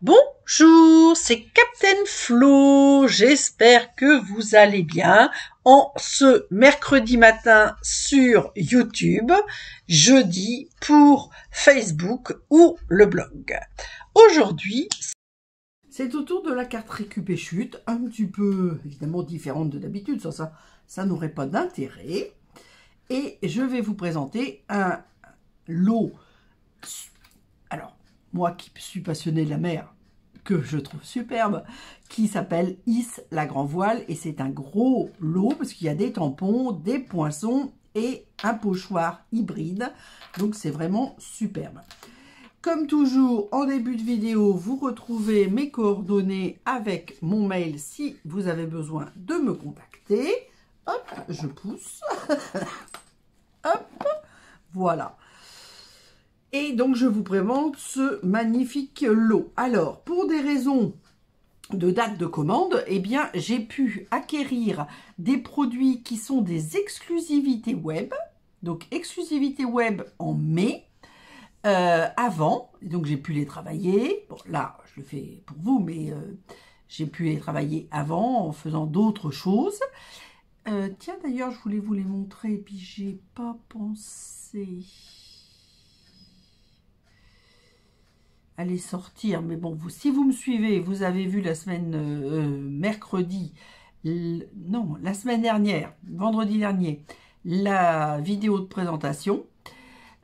Bonjour, c'est Captain Flo. J'espère que vous allez bien en ce mercredi matin sur YouTube, jeudi pour Facebook ou le blog. Aujourd'hui, c'est au tour de la carte récup et chute, un petit peu évidemment différente de d'habitude, ça n'aurait pas d'intérêt. Et je vais vous présenter un lot. Alors, moi qui suis passionnée de la mer, que je trouve superbe, qui s'appelle Is la Grand Voile. Et c'est un gros lot parce qu'il y a des tampons, des poinçons et un pochoir hybride. Donc, c'est vraiment superbe. Comme toujours, en début de vidéo, vous retrouvez mes coordonnées avec mon mail si vous avez besoin de me contacter. Hop, je pousse. Hop, voilà. Et donc, je vous présente ce magnifique lot. Alors, pour des raisons de date de commande, eh bien, j'ai pu acquérir des produits qui sont des exclusivités web. Donc, exclusivités web en mai, avant. Donc, j'ai pu les travailler. Bon, là, je le fais pour vous, mais j'ai pu les travailler avant en faisant d'autres choses. Tiens, d'ailleurs, je voulais vous les montrer, et puis j'ai pas pensé à les sortir. Mais bon, si vous me suivez, vous avez vu la semaine mercredi, non, la semaine dernière, vendredi dernier, la vidéo de présentation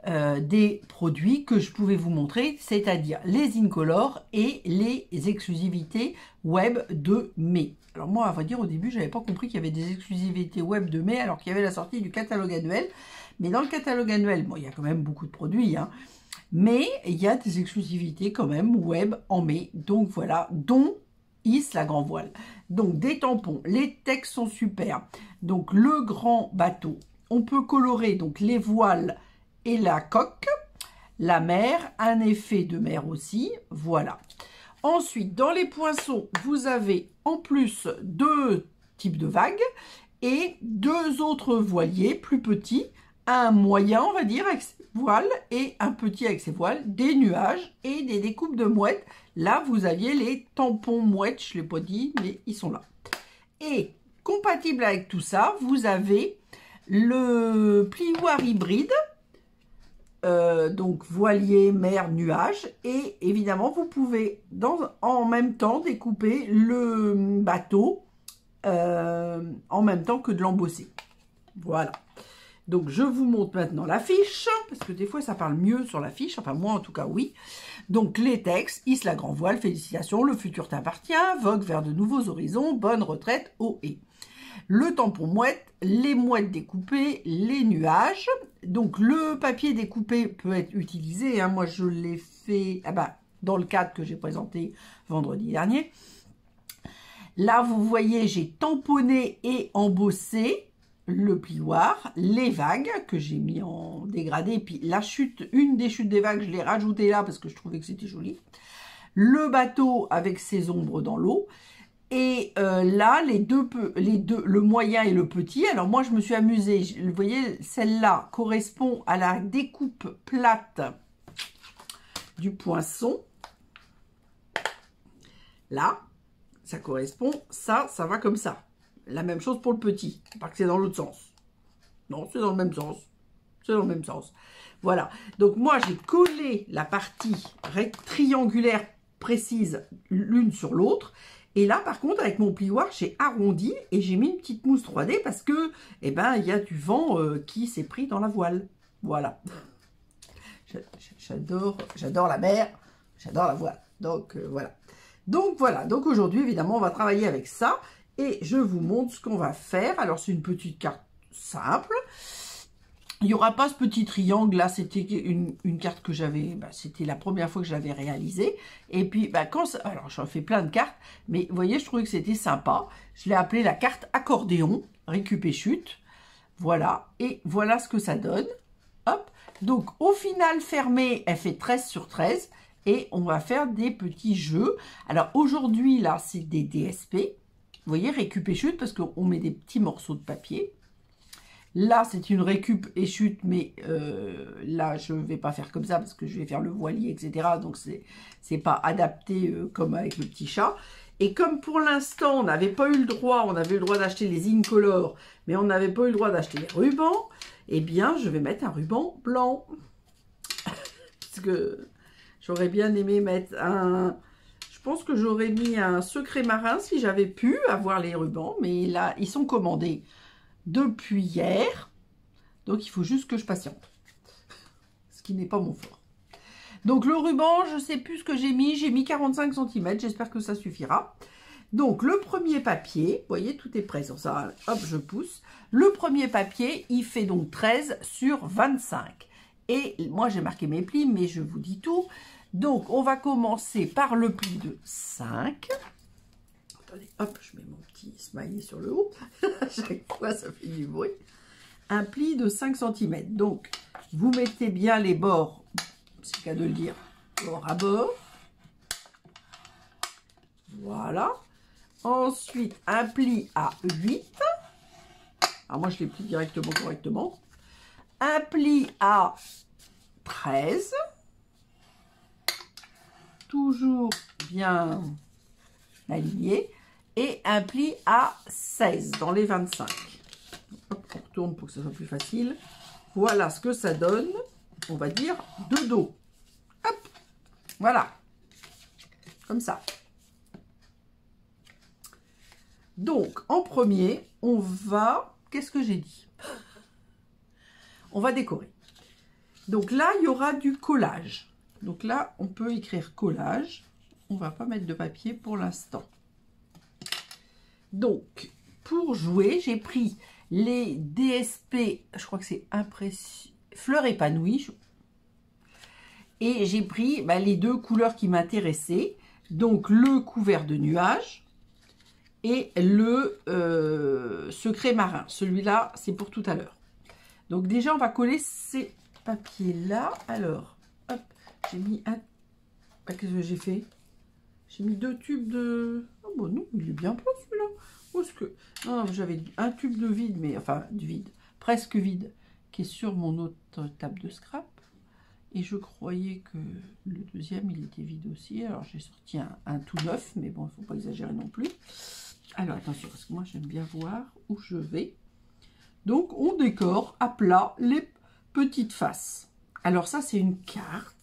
des produits que je pouvais vous montrer, c'est-à-dire les Incolor et les exclusivités web de mai. Alors moi, à vrai dire, au début, je n'avais pas compris qu'il y avait des exclusivités web de mai, alors qu'il y avait la sortie du catalogue annuel. Mais dans le catalogue annuel, bon, il y a quand même beaucoup de produits, hein, mais il y a des exclusivités quand même web en mai. Donc voilà, dont Is la Grand Voile. Donc des tampons, les textes sont super. Donc le grand bateau, on peut colorer donc les voiles et la coque, la mer, un effet de mer aussi, voilà. Ensuite, dans les poinçons, vous avez en plus deux types de vagues et deux autres voiliers plus petits, un moyen, on va dire, avec ses voiles et un petit avec ses voiles, des nuages et des découpes de mouettes. Là, vous aviez les tampons mouettes, je ne l'ai pas dit, mais ils sont là. Et compatible avec tout ça, vous avez le plioir hybride, donc voilier, mer, nuage, et évidemment vous pouvez en même temps découper le bateau en même temps que de l'embosser. Voilà. Donc je vous montre maintenant la fiche, parce que des fois ça parle mieux sur la fiche, enfin moi en tout cas oui. Donc les textes, Is la Grand Voile, félicitations, le futur t'appartient, vogue vers de nouveaux horizons, bonne retraite, oh et. Le tampon mouette, les mouettes découpées, les nuages. Donc le papier découpé peut être utilisé. Hein. Moi je l'ai fait dans le cadre que j'ai présenté vendredi dernier. Là vous voyez, j'ai tamponné et embossé le plioir, les vagues que j'ai mis en dégradé. Puis la chute, une des chutes des vagues, je l'ai rajoutée là parce que je trouvais que c'était joli. Le bateau avec ses ombres dans l'eau. Et là, le moyen et le petit, alors moi je me suis amusée, vous voyez, celle-là correspond à la découpe plate du poinçon. Là, ça correspond, ça va comme ça. La même chose pour le petit, pas que c'est dans l'autre sens. Non, c'est dans le même sens. C'est dans le même sens. Voilà, donc moi j'ai collé la partie triangulaire précise l'une sur l'autre. Et là, par contre, avec mon plioir, j'ai arrondi et j'ai mis une petite mousse 3D parce que, eh ben, il y a du vent qui s'est pris dans la voile. Voilà. J'adore la mer, j'adore la voile. Donc, voilà. Donc, voilà. Donc, aujourd'hui, évidemment, on va travailler avec ça et je vous montre ce qu'on va faire. Alors, c'est une petite carte simple. Il n'y aura pas ce petit triangle là, c'était une carte que j'avais, c'était la première fois que je l'avais réalisée. Et puis, alors j'en fais plein de cartes, mais vous voyez, je trouvais que c'était sympa. Je l'ai appelée la carte accordéon, récup et chute. Voilà, et voilà ce que ça donne. Hop, donc au final fermé, elle fait 13 sur 13. Et on va faire des petits jeux. Alors aujourd'hui, là, c'est des DSP. Vous voyez, récup et chute, parce qu'on met des petits morceaux de papier. Là, c'est une récup et chute, mais là, je ne vais pas faire comme ça parce que je vais faire le voilier, etc. Donc, c'est pas adapté comme avec le petit chat. Et comme pour l'instant, on n'avait pas eu le droit, on avait eu le droit d'acheter les Incolor, mais on n'avait pas eu le droit d'acheter les rubans, eh bien, je vais mettre un ruban blanc. Parce que j'aurais bien aimé mettre un... Je pense que j'aurais mis un secret marin si j'avais pu avoir les rubans, mais là, ils sont commandés depuis hier. Donc, il faut juste que je patiente. Ce qui n'est pas mon fort. Donc, le ruban, je ne sais plus ce que j'ai mis. J'ai mis 45 cm. J'espère que ça suffira. Donc, le premier papier, vous voyez, tout est prêt sur ça. Hop, je pousse. Le premier papier, il fait donc 13 sur 25. Et moi, j'ai marqué mes plis, mais je vous dis tout. Donc, on va commencer par le pli de 5. Attendez, hop, je mets mon petit smiley sur le haut. À chaque fois, ça fait du bruit. Un pli de 5 cm. Donc, vous mettez bien les bords, c'est le cas de le dire, bord à bord. Voilà. Ensuite, un pli à 8. Alors, moi, je les plie directement, correctement. Un pli à 13. Toujours bien aligné. Et un pli à 16 dans les 25. Hop, on retourne pour que ce soit plus facile. Voilà ce que ça donne, on va dire, de dos. Hop, voilà. Comme ça. Donc, en premier, on va... Qu'est-ce que j'ai dit? On va décorer. Donc là, il y aura du collage. Donc là, on peut écrire collage. On ne va pas mettre de papier pour l'instant. Donc, pour jouer, j'ai pris les DSP, je crois que c'est Fleurs épanouies. Et j'ai pris les deux couleurs qui m'intéressaient. Donc, le couvert de nuages et le secret marin. Celui-là, c'est pour tout à l'heure. Donc, déjà, on va coller ces papiers-là. Alors, hop, j'ai mis un... Qu'est-ce que j'ai fait? J'ai mis 2 tubes de... Oh bon non, il est bien plein celui-là. Où est-ce que... Non, j'avais un tube de vide, mais enfin du vide, presque vide, qui est sur mon autre table de scrap. Et je croyais que le deuxième, il était vide aussi. Alors j'ai sorti un tout neuf, mais bon, il ne faut pas exagérer non plus. Alors attention, parce que moi j'aime bien voir où je vais. Donc on décore à plat les petites faces. Alors ça, c'est une carte.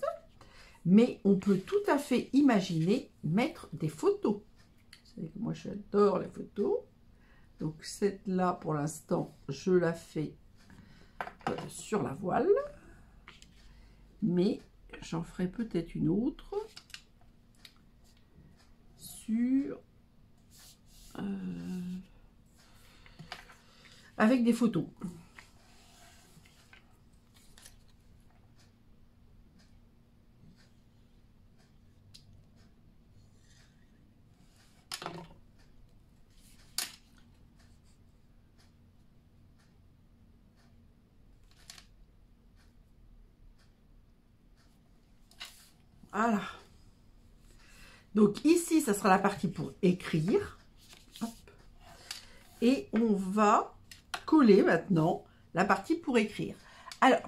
Mais on peut tout à fait imaginer mettre des photos. Vous savez que moi, j'adore les photos. Donc, cette-là, pour l'instant, je la fais sur la voile. Mais j'en ferai peut-être une autre sur... avec des photos. Voilà. Donc ici, ça sera la partie pour écrire. Hop. Et on va coller maintenant la partie pour écrire. Alors,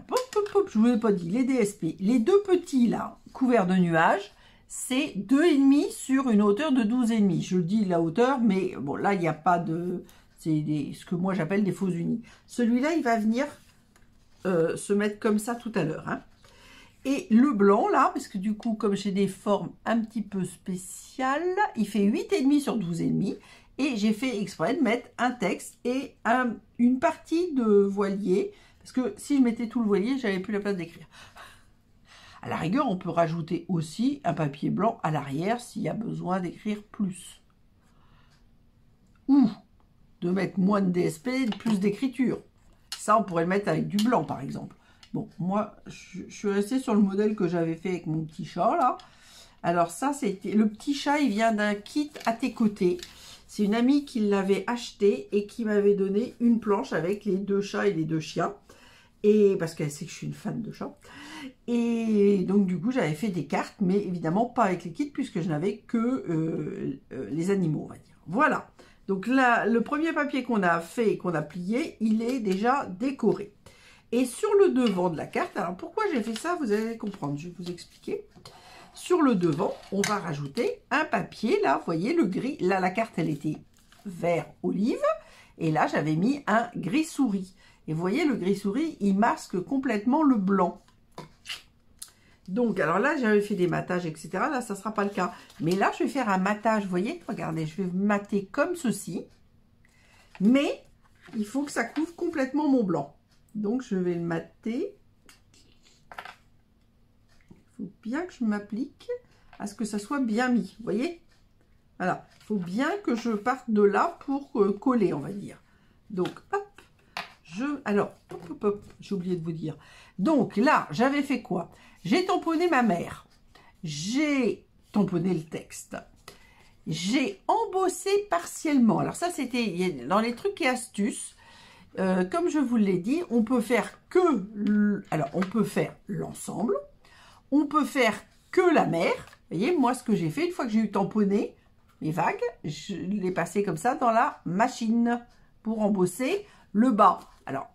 je ne vous ai pas dit, les DSP, les deux petits là, couverts de nuages, c'est 2,5 sur une hauteur de 12,5. Je dis la hauteur, mais bon, là, il n'y a pas de... C'est ce que moi j'appelle des faux unis. Celui-là, il va venir se mettre comme ça tout à l'heure, hein. Et le blanc, là, parce que du coup, comme j'ai des formes un petit peu spéciales, il fait 8,5 sur 12,5. Et j'ai fait exprès de mettre un texte et une partie de voilier. Parce que si je mettais tout le voilier, j'avais plus la place d'écrire. À la rigueur, on peut rajouter aussi un papier blanc à l'arrière s'il y a besoin d'écrire plus. Ou de mettre moins de DSP, plus d'écriture. Ça, on pourrait le mettre avec du blanc, par exemple. Bon, moi, je suis restée sur le modèle que j'avais fait avec mon petit chat, là. Alors ça, c'était... Le petit chat, il vient d'un kit à tes côtés. C'est une amie qui l'avait acheté et qui m'avait donné une planche avec les 2 chats et les 2 chiens. Et parce qu'elle sait que je suis une fan de chats. Et donc, du coup, j'avais fait des cartes, mais évidemment pas avec les kits, puisque je n'avais que les animaux, on va dire. Voilà. Donc là, le premier papier qu'on a fait, qu'on a plié, il est déjà décoré. Et sur le devant de la carte, alors pourquoi j'ai fait ça, vous allez comprendre, je vais vous expliquer. Sur le devant, on va rajouter un papier, là, vous voyez, le gris. Là, la carte, elle était vert olive. Et là, j'avais mis un gris souris. Et vous voyez, le gris souris, il masque complètement le blanc. Donc, alors là, j'avais fait des matages, etc. Là, ça ne sera pas le cas. Mais là, je vais faire un matage, vous voyez. Regardez, je vais mater comme ceci. Mais, il faut que ça couvre complètement mon blanc. Donc, je vais le mater. Il faut bien que je m'applique à ce que ça soit bien mis, vous voyez. Voilà, il faut bien que je parte de là pour coller, on va dire. Donc, hop, alors, hop, hop, hop, j'ai oublié de vous dire. Donc là, j'avais fait quoi? J'ai tamponné ma mère. J'ai tamponné le texte. J'ai embossé partiellement. Alors ça, c'était dans les trucs et astuces. Comme je vous l'ai dit, on peut faire alors, on peut faire l'ensemble. On peut faire que la mer. Vous voyez, moi, ce que j'ai fait, une fois que j'ai eu tamponné mes vagues, je l'ai passé comme ça dans la machine pour embosser le bas. Alors,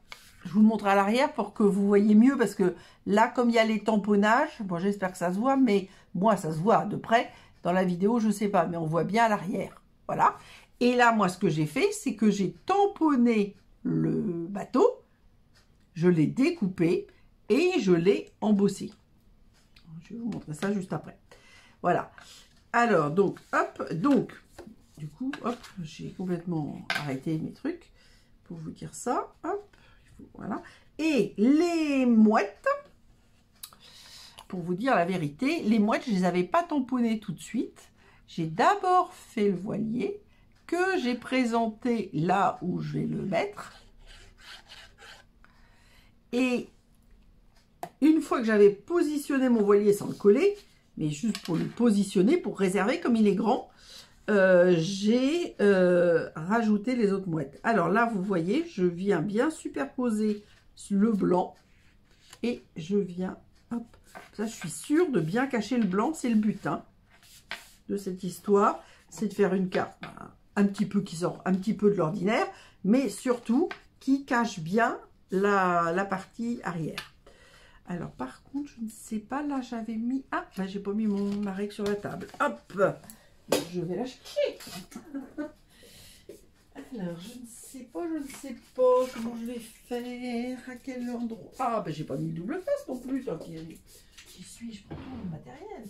je vous le montre à l'arrière pour que vous voyez mieux, parce que là, comme il y a les tamponnages, bon, j'espère que ça se voit, mais moi, ça se voit de près. Dans la vidéo, je ne sais pas, mais on voit bien à l'arrière. Voilà. Et là, moi, ce que j'ai fait, c'est que j'ai tamponné le bateau, je l'ai découpé et je l'ai embossé. Je vais vous montrer ça juste après. Voilà. Alors, donc, hop, donc, du coup, hop, j'ai complètement arrêté mes trucs pour vous dire ça. Hop, voilà. Et les mouettes, pour vous dire la vérité, les mouettes, je ne les avais pas tamponnées tout de suite. J'ai d'abord fait le voilier que j'ai présenté là où je vais le mettre. Et une fois que j'avais positionné mon voilier sans le coller, mais juste pour le positionner, pour réserver, comme il est grand, j'ai rajouté les autres mouettes. Alors là, vous voyez, je viens bien superposer le blanc et je viens, hop, ça je suis sûre de bien cacher le blanc, c'est le but de cette histoire, c'est de faire une carte un petit peu qui sort un petit peu de l'ordinaire, mais surtout qui cache bien la partie arrière. Alors, par contre, je ne sais pas, là, j'avais mis... Ah, là, j'ai pas mis ma règle sur la table. Hop, je vais la chercher. Alors, je ne sais pas comment je vais faire, à quel endroit... Ah, ben, j'ai pas mis le double face non plus, donc qui suis-je pour tout le matériel.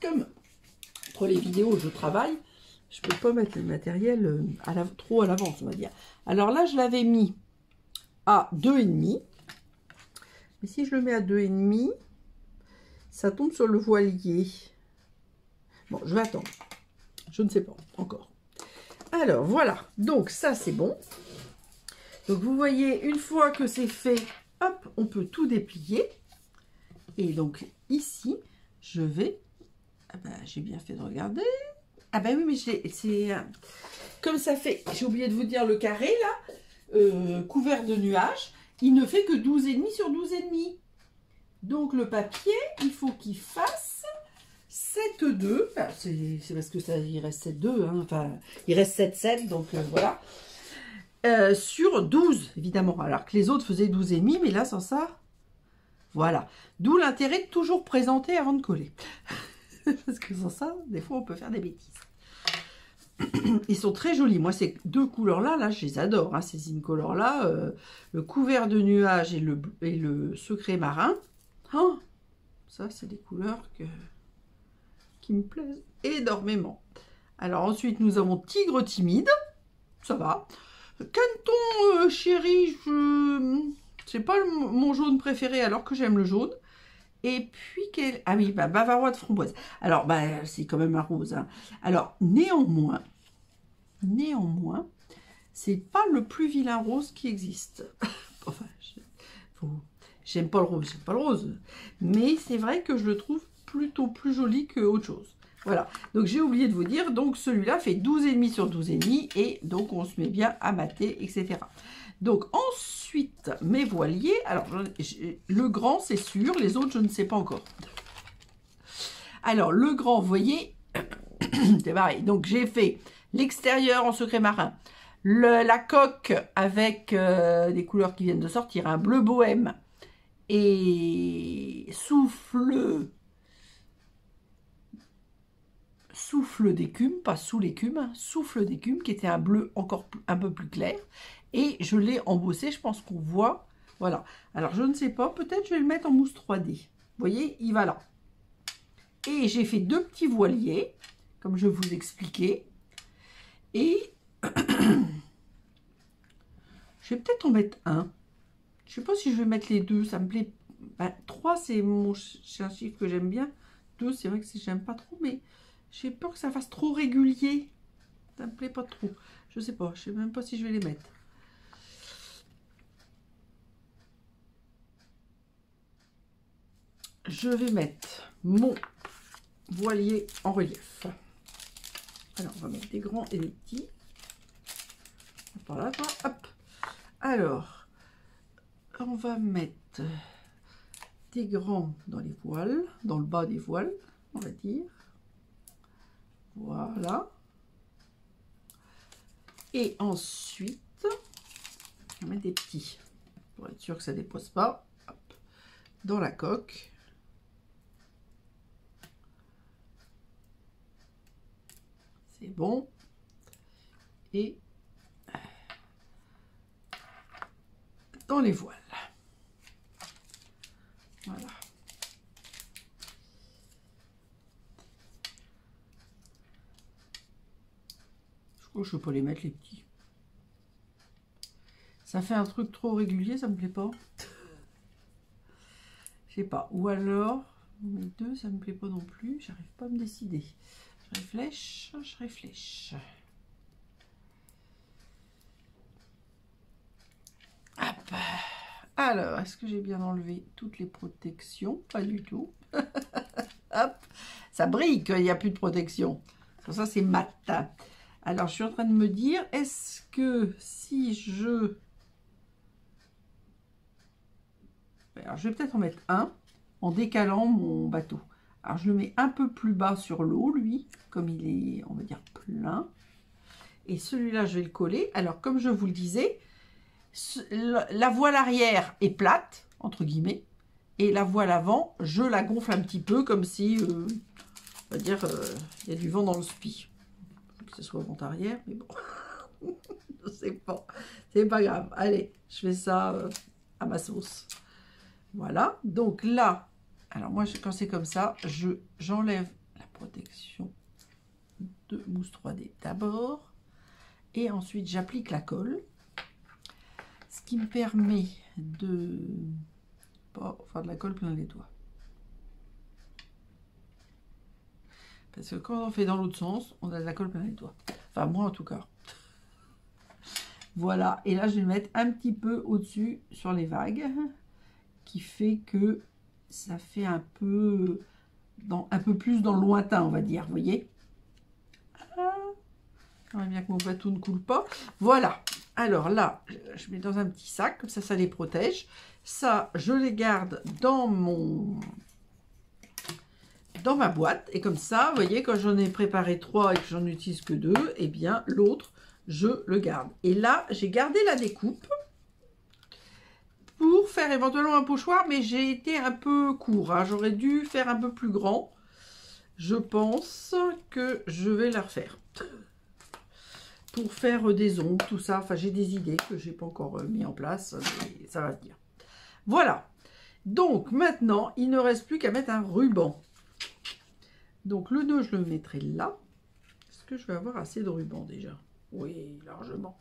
Comme entre les vidéos, je travaille, je peux pas mettre le matériel trop à l'avance, on va dire. Alors là, je l'avais mis à 2,5. Mais si je le mets à 2,5, ça tombe sur le voilier. Bon, je vais attendre. Je ne sais pas encore. Alors, voilà. Donc, ça, c'est bon. Donc, vous voyez, une fois que c'est fait, hop, on peut tout déplier. Et donc, ici, je vais... Ah ben, j'ai bien fait de regarder. Ah ben oui, mais c'est... Comme ça fait... J'ai oublié de vous dire le carré, là, couvert de nuages. Il ne fait que 12,5 sur 12,5. Donc, le papier, il faut qu'il fasse 7,2. Enfin, c'est parce que ça, il reste 7,2. Hein, enfin, il reste 7,7. Donc, voilà. Sur 12, évidemment. Alors que les autres faisaient 12,5. Mais là, sans ça, voilà. D'où l'intérêt de toujours présenter avant de coller. Parce que sans ça, des fois, on peut faire des bêtises. Ils sont très jolis. Moi, ces deux couleurs-là, je les adore. Hein, ces incolores-là, le couvert de nuages et le secret marin. Oh, ça, c'est des couleurs qui me plaisent énormément. Alors, ensuite, nous avons Tigre timide. Ça va. Caneton chéri, c'est pas mon jaune préféré, alors que j'aime le jaune. Et puis, ah oui, bavarois de framboise. Alors, c'est quand même un rose. Hein. Alors, néanmoins, c'est pas le plus vilain rose qui existe. Enfin, j'aime pas le rose. Mais c'est vrai que je le trouve plutôt plus joli que autre chose. Voilà. Donc, j'ai oublié de vous dire, donc celui-là fait 12,5 sur 12,5. Et donc, on se met bien à mater, etc. Donc, ensuite, mes voiliers. Alors, le grand, c'est sûr. Les autres, je ne sais pas encore. Alors, le grand, vous voyez, c'est pareil. Donc j'ai fait l'extérieur en secret marin, la coque avec des couleurs qui viennent de sortir, un bleu bohème et souffle d'écume, pas sous l'écume, hein, souffle d'écume qui était un bleu encore un peu plus clair. Et je l'ai embossé, je pense qu'on voit. Voilà. Alors je ne sais pas, peut-être je vais le mettre en mousse 3D. Vous voyez, il va là. Et j'ai fait 2 petits voiliers, comme je vous expliquais. Et je vais peut-être en mettre un. Je ne sais pas si je vais mettre les 2, ça me plaît. Ben, 3, c'est un chiffre que j'aime bien. 2, c'est vrai que j'aime pas trop, mais j'ai peur que ça fasse trop régulier. Ça me plaît pas trop. Je sais pas, je sais même pas si je vais les mettre. Je vais mettre mon voilier en relief. Alors, on va mettre des grands et des petits. Par là, hop. Alors, on va mettre des grands dans les voiles, dans le bas des voiles, on va dire. Voilà. Et ensuite, on va mettre des petits, pour être sûr que ça ne dépose pas. Hop. Dans la coque. C'est bon. Et dans les voiles. Voilà. Je crois que je ne peux pas les mettre les petits. Ça fait un truc trop régulier, ça me plaît pas. Je sais pas. Ou alors, les 2, ça me plaît pas non plus. J'arrive pas à me décider. Je réfléchis, je réfléchis. Hop. Alors, est-ce que j'ai bien enlevé toutes les protections? Pas du tout. Hop. Ça brille qu'il n'y a plus de protection. Ça, c'est mat. Alors, je suis en train de me dire, est-ce que si je... Alors, je vais peut-être en mettre un en décalant mon bateau. Alors, je le mets un peu plus bas sur l'eau, lui, comme il est, on va dire, plein. Et celui-là, je vais le coller. Alors, comme je vous le disais, la voile arrière est plate, entre guillemets, et la voile avant, je la gonfle un petit peu, comme si, on va dire, il y a du vent dans le spi. Que ce soit avant-arrière, mais bon, je sais pas. C'est pas grave. Allez, je fais ça à ma sauce. Voilà. Donc là, alors moi, quand c'est comme ça, j'enlève la protection de mousse 3D d'abord. Et ensuite, j'applique la colle. Ce qui me permet de pas faire de la colle plein les doigts. Parce que quand on fait dans l'autre sens, on a de la colle plein les doigts. Enfin, moi en tout cas. Voilà. Et là, je vais le mettre un petit peu au-dessus sur les vagues. Qui fait que ça fait un peu plus dans le lointain, on va dire. Vous voyez? J'aimerais bien que mon bateau ne coule pas. Voilà. Alors là, je mets dans un petit sac. Comme ça les protège. Ça, je les garde dans ma boîte. Et comme ça, vous voyez, quand j'en ai préparé 3 et que j'en utilise que 2, eh bien, l'autre, je le garde. Et là, j'ai gardé la découpe pour faire éventuellement un pochoir, mais j'ai été un peu court. Hein. J'aurais dû faire un peu plus grand. Je pense que je vais la refaire. Pour faire des ongles, tout ça. Enfin, j'ai des idées que j'ai pas encore mis en place. Mais ça va venir. Voilà. Donc, maintenant, il ne reste plus qu'à mettre un ruban. Donc, le nœud, je le mettrai là. Est-ce que je vais avoir assez de ruban déjà? Oui, largement.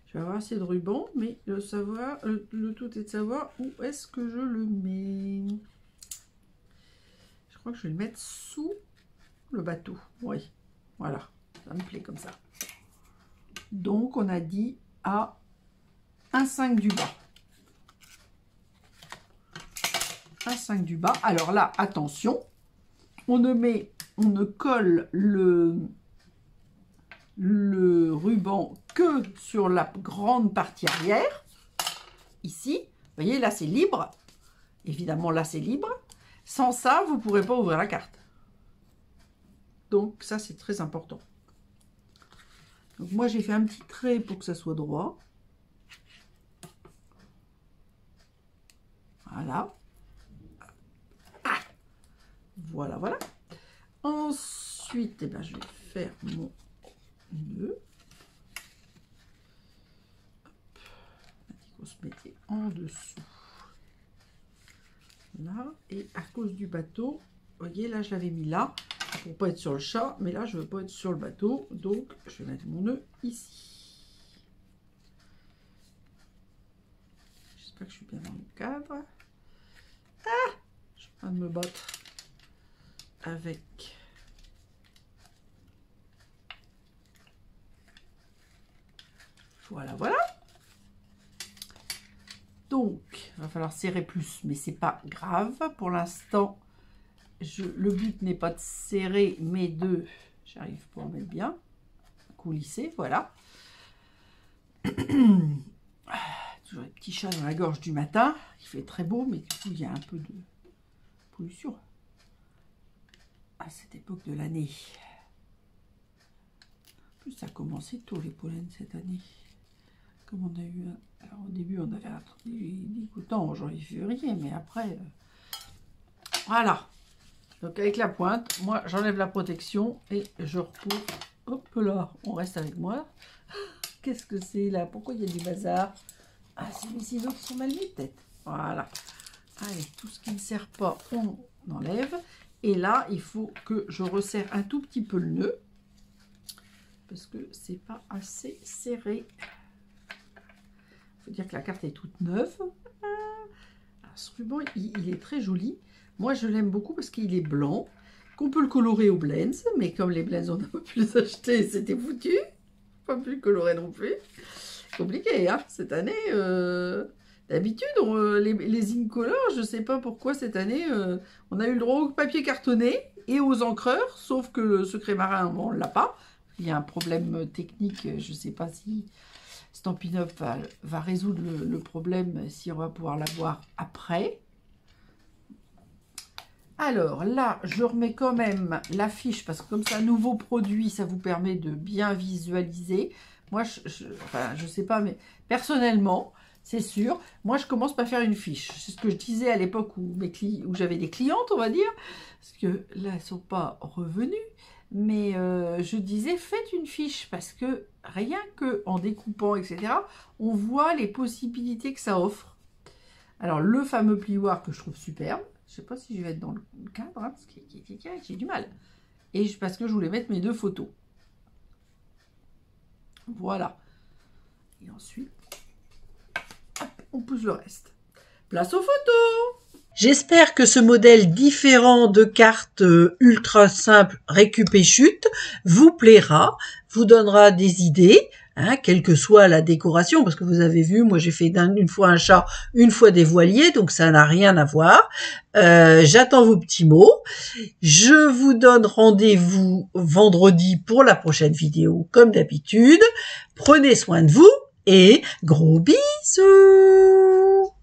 Je vais avoir assez de ruban, mais le tout est de savoir où est-ce que je le mets. Je crois que je vais le mettre sous le bateau. Oui, voilà, ça me plaît comme ça. Donc, on a dit à 1,5 du bas. 1,5 du bas. Alors là, attention, on ne colle le ruban que sur la grande partie arrière, ici. Vous voyez, là, c'est libre. Évidemment, là, c'est libre. Sans ça, vous ne pourrez pas ouvrir la carte. Donc ça, c'est très important. Donc moi, j'ai fait un petit trait pour que ça soit droit. Voilà. Voilà, voilà. Ensuite, eh ben, je vais faire mon nœud. On se mettait en dessous. Là, et à cause du bateau, vous voyez, là, je l'avais mis là, pour pas être sur le chat, mais là, je veux pas être sur le bateau, donc je vais mettre mon nœud ici. J'espère que je suis bien dans le cadre. Ah, je suis en train de me battre avec... Voilà, voilà. Donc, il va falloir serrer plus, mais c'est pas grave. Pour l'instant, le but n'est pas de serrer, mais de... J'arrive pas à mettre bien. Coulisser, voilà. Toujours les petits chats dans la gorge du matin. Il fait très beau, mais du coup, il y a un peu de pollution à cette époque de l'année. En plus, ça a commencé tôt, les pollens, cette année. Comme on a eu... Alors, au début, on avait des dégoûtants en janvier-février, mais après... Voilà. Donc, avec la pointe, moi, j'enlève la protection et je repose. Hop là, on reste avec moi. Qu'est-ce que c'est là? Pourquoi il y a du bazar? Ah, c'est mes ciseaux qui sont mal mis, peut-être. Voilà. Allez, tout ce qui ne sert pas, on enlève. Et là, il faut que je resserre un tout petit peu le nœud. Parce que c'est pas assez serré. Il faut dire que la carte est toute neuve. Alors, ce ruban, il est très joli. Moi, je l'aime beaucoup parce qu'il est blanc. Qu'on peut le colorer au blends. Mais comme les blends, on n'a pas pu les acheter, c'était foutu. Pas pu le colorer non plus. Compliqué, hein, cette année. D'habitude, les Incolor, je ne sais pas pourquoi cette année, on a eu le droit au papier cartonné et aux encreurs. Sauf que le secret marin, bon, on ne l'a pas. Il y a un problème technique. Je ne sais pas si... Stampin' Up va résoudre le problème, si on va pouvoir l'avoir après. Alors là, je remets quand même la fiche, parce que comme c'est un nouveau produit, ça vous permet de bien visualiser. Moi, enfin, je sais pas, mais personnellement, c'est sûr, moi je commence par faire une fiche. C'est ce que je disais à l'époque où j'avais des clientes, on va dire, parce que là, elles ne sont pas revenues. Mais je disais, faites une fiche, parce que rien qu'en découpant, etc., on voit les possibilités que ça offre. Alors, le fameux plioir que je trouve superbe, je ne sais pas si je vais être dans le cadre, hein, parce que j'ai du mal. Et parce que je voulais mettre mes deux photos. Voilà. Et ensuite, hop, on pousse le reste. Place aux photos! J'espère que ce modèle différent de carte ultra simple récup et chute vous plaira, vous donnera des idées, hein, quelle que soit la décoration, parce que vous avez vu, moi j'ai fait une fois un chat, une fois des voiliers, donc ça n'a rien à voir. J'attends vos petits mots. Je vous donne rendez-vous vendredi pour la prochaine vidéo, comme d'habitude. Prenez soin de vous et gros bisous!